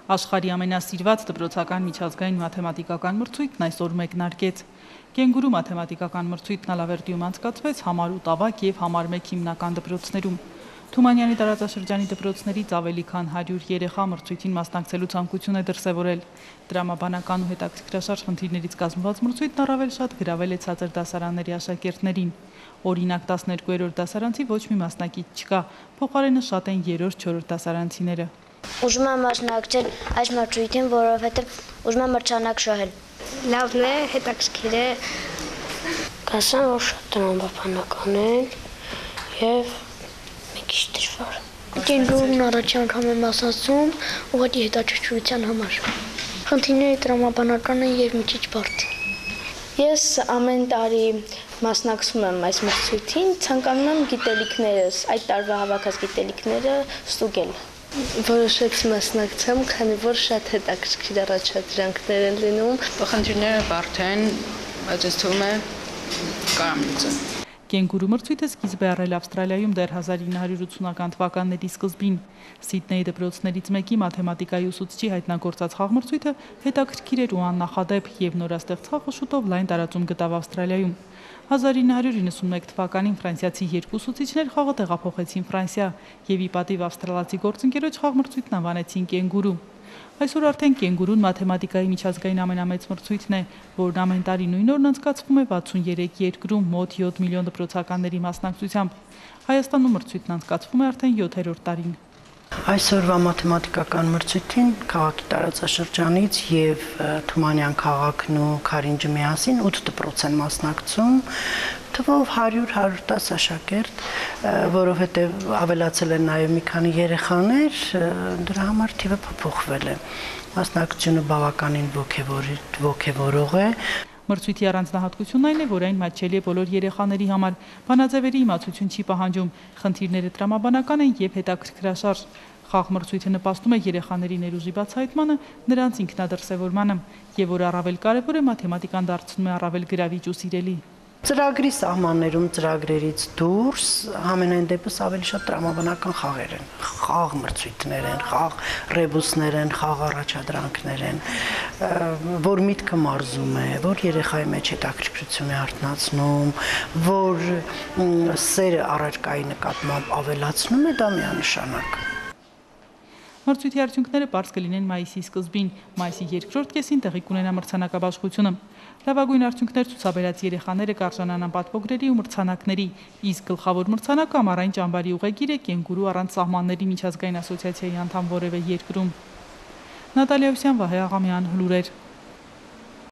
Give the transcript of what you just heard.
Աշխարհի ամենասիրված դպրոցական միջազգային մաթեմատիկական մրցույթն այսօր մեկնարկեց։ Կենգուրու մաթեմատիկական մրցույթն Ալավերդիում անցկացվեց համար 8 ավագ եւ համար 1 հիմնական դպրոցներում։ Թումանյանի տարածաշրջանի դպրոցներից ավելի քան 100 երեխա մրցույթին մասնակցելու ցանկություն է դրսևորել։ Դրամաբանական ու հետաքրքրաշարժ խնդիրներից կազմված մրցույթն առավել շատ գրավել է ցածր դասարանների աշակերտներին։ Օրինակ 12-րդ դասարանցի ոչ մի մասնակից չկա, փոխարենը շատ են 3-4 դասարանցիները։ Ուզում եմ մասնակցել այս մրցույթին, որովհետև ուզում եմ մրցանակ շահել։ Լավն է, հետաքրքիր է։ Կասեմ, որ շատ տրամաբանական է եւ մի քիչ դժվար։ Կենգուրուն առաջին անգամ եմ մասնակցում, ուղղակի հետաքրքրության համար։ Խնդիրները տրամաբանական են եւ մի քիչ բարդ։ Ես ամեն տարի մասնակցում եմ այս մրցույթին, ցանկանում եմ գիտելիքներս, այդ տարվա հավաքած գիտելիքները ստուգել։ Որոշեցի մասնակցեմ, քանի որ շատ հետաքրքիր առաջադրանքներ են լինում։ Խնդիրները բարդ են, բայց ես թվում է կարամ լուծել։ Կենգուրու մրցույթը սկիզբ է առել Ավստրալիայում դեռ 1980-ական թվականների սկզբին։ Սիդնեյի դպրոցներից մեկի մաթեմատիկայի ուսուցչի հայտնագործած խաղմրցույթը հետաքրքիր էր ու աննախադեպ եւ նորաստեղծ խաղը շուտով լայն տարածում գտավ Ավստրալիայում։ 1991 թվականին ֆրանսիացի երկու ուսուցիչներ խաղը տեղափոխեցին Ֆրանսիա եւ ի պատիվ ավստրալացի գործընկերոջ խաղմրցույթն անվանեցին կենգուրու։ Այսօր արդեն կենգուրուն մաթեմատիկայի միջազգային ամենամեծ մրցույթն է, որն ամեն տարի նույն օրն անցկացվում է 63 երկրում մոտ 7 միլիոն դպրոցականների մասնակցությամբ։ Հայաստանում մրցույթն անցկացվում է արդեն 7-րդ տարին։ Այսօրվա մաթեմատիկական մրցույթին քաղաքի տարածաշրջանից եւ Թումանյան քաղաքն ու Քարինջը միասին 8 դպրոց են մասնակցում, թվով 100-110 աշակերտ, որովհետեւ ավելացել են նաեւ մի քանի երեխաներ, դրա համար թիվը փոփոխվել է։ Մասնակցությունը բավականին ոգևորող է։ Մրցույթի առանձնահատկությունն այն է, որ այն մատչելի է բոլոր երեխաների համար, բանաձևերի իմացություն չի պահանջում, խնդիրները տրամաբանական են եւ հետաքրքրաշարժ։ Խաղմրցույթը նպաստում է երեխաների ներուժի բացահայտմանը, նրանց ինքնադրսևորմանը, եւ որ առավել կարեւոր է, մաթեմատիկան դարձնում է առավել գրավիչ ու սիրելի։ Ծրագրի սահմաններում ծրագրերից դուրս ամենայն դեպս ավելի շատ տրամաբանական խաղեր են, խաղ մրցույթներ են, խաղ ռեբուսներ են, խաղ առաջադրանքներ են, որ միտքը մարզում է, որ երեխայի մեջ հետաքրքրություն է արթնացնում, որ սերը առարկայի նկատմամբ ավելացնում է, դա միանշանակ։ Մրցույթի արդյունքները պարզ կլինեն մայիսի սկզբին, մայիսի երկրորդ կեսին տեղի կունենա մրցանակաբաշխությունը։ Լավագույն արդյունքներ ցուցաբերած երեխաները կարժանանան պատվոգրերի ու մրցանակների, իսկ գլխավոր մրցանակը ամառային ճամբարի ուղեգիր է կենգուրու առանց սահմանների միջազգային ասոցիացիայի անդամ որևէ երկրում։ Նատալիա Ուսյան, Վահե Աղամյան, լուրեր։